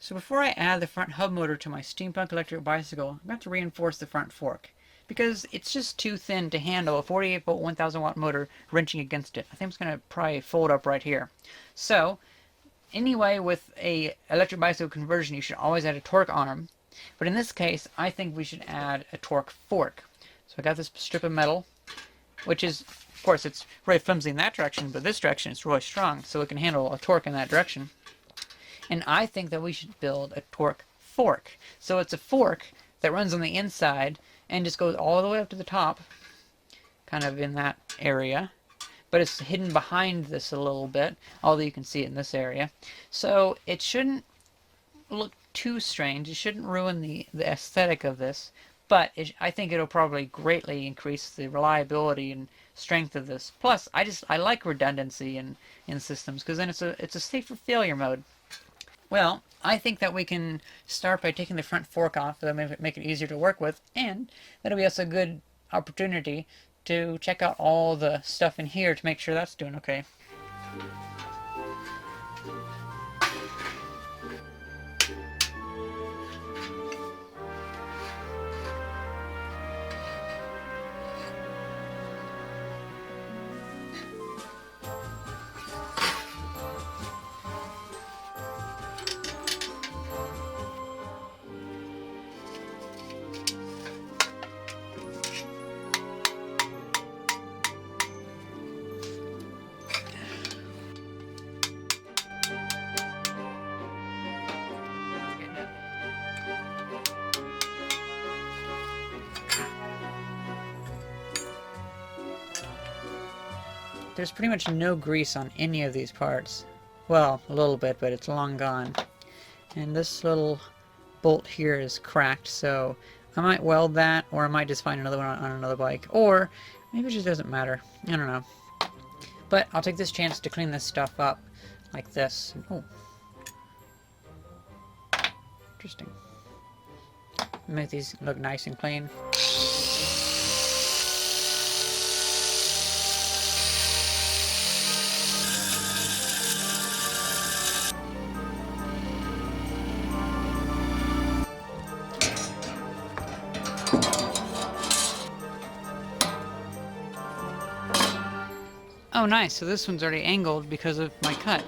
So before I add the front hub motor to my SteamPunk electric bicycle, I'm going to reinforce the front fork, because it's just too thin to handle a 48 volt 1000 watt motor wrenching against it. I think it's going to probably fold up right here. So anyway, with a electric bicycle conversion, you should always add a torque arm. But in this case, I think we should add a torque fork. So I got this strip of metal, which is, of course, it's really flimsy in that direction, but this direction it's really strong, so it can handle a torque in that direction. And I think that we should build a torque fork. So it's a fork that runs on the inside and just goes all the way up to the top, kind of in that area. But it's hidden behind this a little bit, although you can see it in this area. So it shouldn't look too strange. It shouldn't ruin the aesthetic of this, but I think it'll probably greatly increase the reliability and strength of this. Plus, I like redundancy in systems, because then it's a safer failure mode. Well, I think that we can start by taking the front fork off. That'll make it easier to work with, and that'll be also a good opportunity to check out all the stuff in here to make sure that's doing okay. There's pretty much no grease on any of these parts. Well, a little bit, but it's long gone. And this little bolt here is cracked, so I might weld that, or I might just find another one on another bike. Or maybe it just doesn't matter. I don't know. But I'll take this chance to clean this stuff up like this. Oh. Interesting. Make these look nice and clean. Oh, nice. So this one's already angled because of my cut.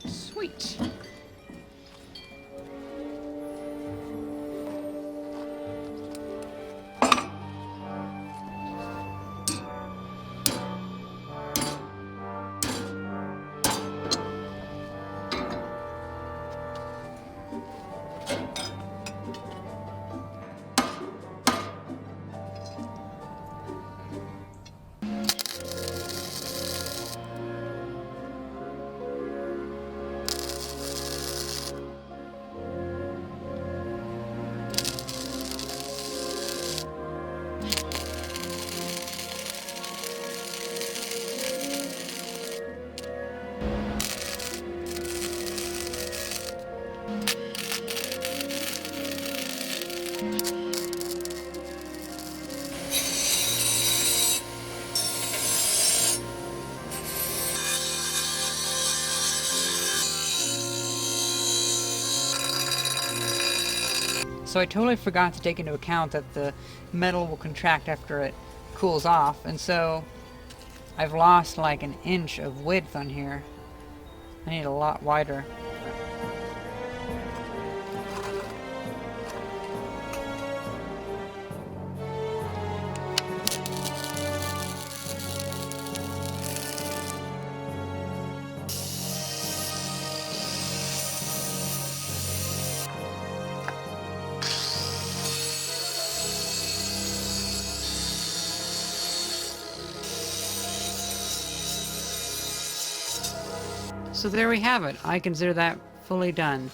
Sweet. So I totally forgot to take into account that the metal will contract after it cools off, and so I've lost like an inch of width on here. I need a lot wider. So there we have it. I consider that fully done.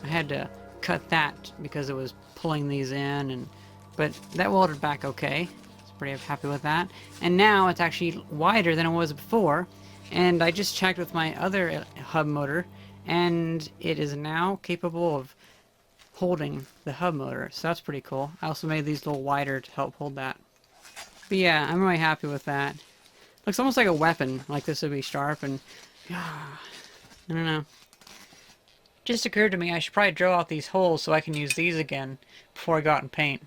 I had to cut that because it was pulling these in, but that welded back okay. I was pretty happy with that. And now it's actually wider than it was before. And I just checked with my other hub motor, and it is now capable of holding the hub motor. So that's pretty cool. I also made these a little wider to help hold that. But yeah, I'm really happy with that. Looks almost like a weapon. Like this would be sharp, and I don't know. Just occurred to me I should probably drill out these holes so I can use these again before I go out and paint.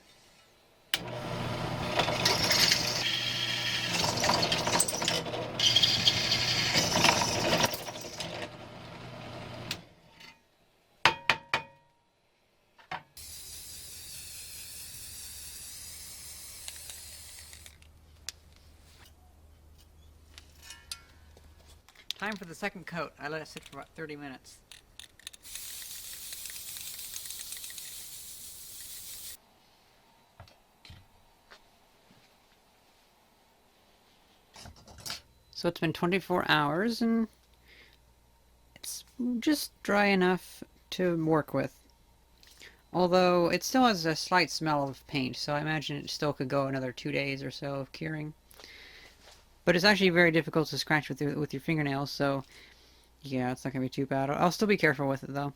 Time for the second coat. I let it sit for about 30 minutes. So it's been 24 hours and it's just dry enough to work with. Although it still has a slight smell of paint, so I imagine it still could go another 2 days or so of curing. But it's actually very difficult to scratch with your fingernails, so yeah, it's not going to be too bad. I'll still be careful with it though.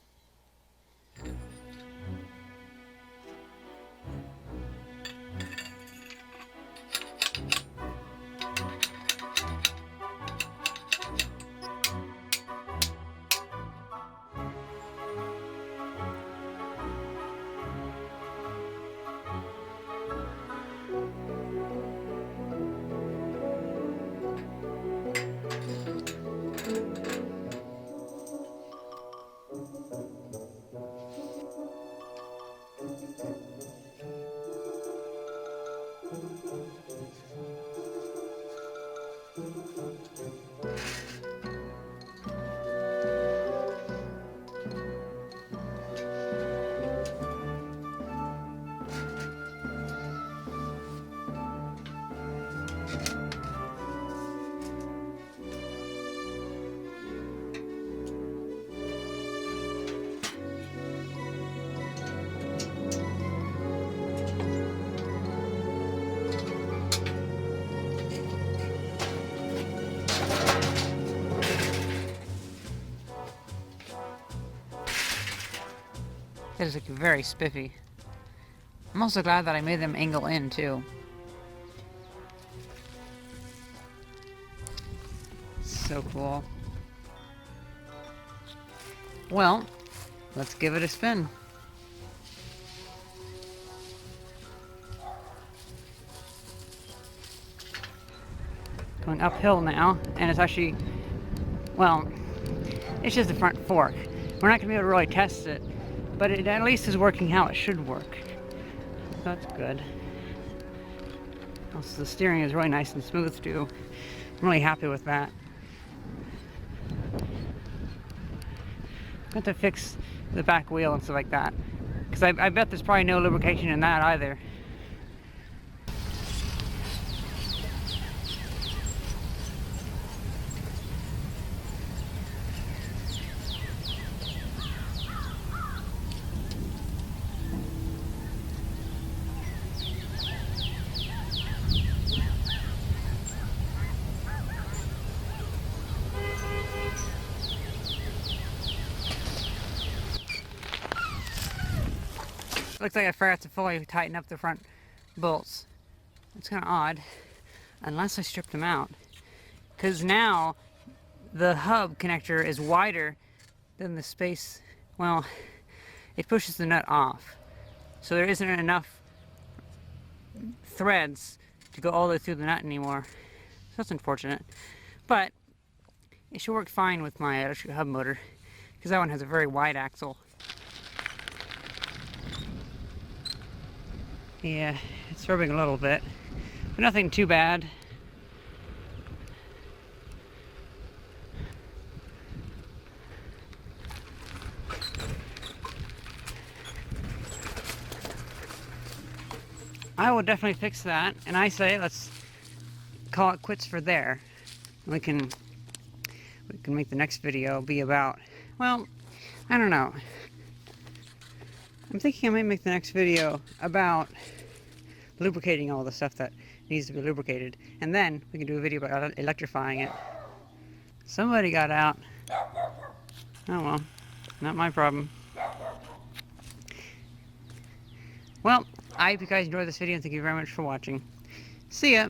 That is like very spiffy. I'm also glad that I made them angle in too. So cool. Well, let's give it a spin. Going uphill now, and it's actually, well, it's just the front fork. We're not going to be able to really test it, but it at least is working how it should work. So that's good. Also, the steering is really nice and smooth too. I'm really happy with that. Got to fix the back wheel and stuff like that, because I bet there's probably no lubrication in that either. Looks like I forgot to fully tighten up the front bolts. It's kind of odd, unless I stripped them out. Because now the hub connector is wider than the space, well, it pushes the nut off. So there isn't enough threads to go all the way through the nut anymore. So that's unfortunate. But it should work fine with my electric hub motor, because that one has a very wide axle. Yeah, it's rubbing a little bit, but nothing too bad. I will definitely fix that, and I say let's call it quits for there. We can make the next video be about, well, I don't know. I'm thinking I might make the next video about lubricating all the stuff that needs to be lubricated, and then we can do a video about electrifying it. Somebody got out. Oh well, not my problem. Well, I hope you guys enjoyed this video, and thank you very much for watching. See ya!